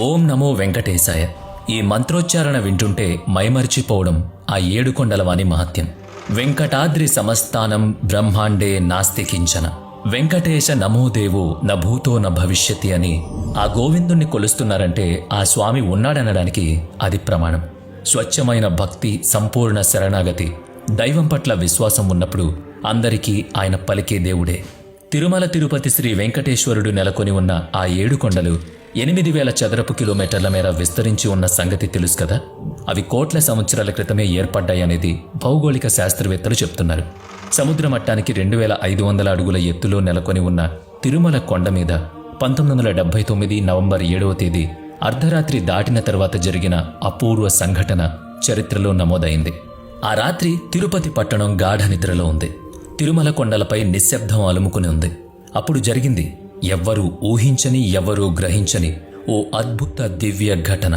ఓం నమో వెంకటేశాయ. ఈ మంత్రోచ్చారణ వింటుంటే మైమరిచిపోవడం ఆ ఏడుకొండలవాని మహత్యం. వెంకటాద్రి సమస్థానం బ్రహ్మాండే నాస్తి కించన, వెంకటేశ నమోదేవో న భూతో న భవిష్యతి అని ఆ గోవిందుణ్ణి కొలుస్తున్నారంటే ఆ స్వామి ఉన్నాడనడానికి అది ప్రమాణం. స్వచ్ఛమైన భక్తి, సంపూర్ణ శరణాగతి, దైవం పట్ల విశ్వాసం ఉన్నప్పుడు అందరికీ ఆయన పలికే దేవుడే. తిరుమల తిరుపతి శ్రీ వెంకటేశ్వరుడు నెలకొని ఉన్న ఆ ఏడుకొండలు 8,000 చదరపు కిలోమీటర్ల మేర విస్తరించి ఉన్న సంగతి తెలుసు కదా. అవి కోట్ల సంవత్సరాల క్రితమే ఏర్పడ్డాయనేది భౌగోళిక శాస్త్రవేత్తలు చెప్తున్నారు. సముద్ర మట్టానికి 2,500 అడుగుల ఎత్తులో నెలకొని ఉన్న తిరుమల కొండ మీద 1979 నవంబర్ 7వ తేదీ అర్ధరాత్రి దాటిన తర్వాత జరిగిన అపూర్వ సంఘటన చరిత్రలో నమోదైంది. ఆ రాత్రి తిరుపతి పట్టణం గాఢ నిద్రలో ఉంది. తిరుమల కొండలపై నిశ్శబ్దం అలుముకుని ఉంది. అప్పుడు జరిగింది ఎవ్వరూ ఊహించని, ఎవ్వరూ గ్రహించని ఓ అద్భుత దివ్య ఘటన.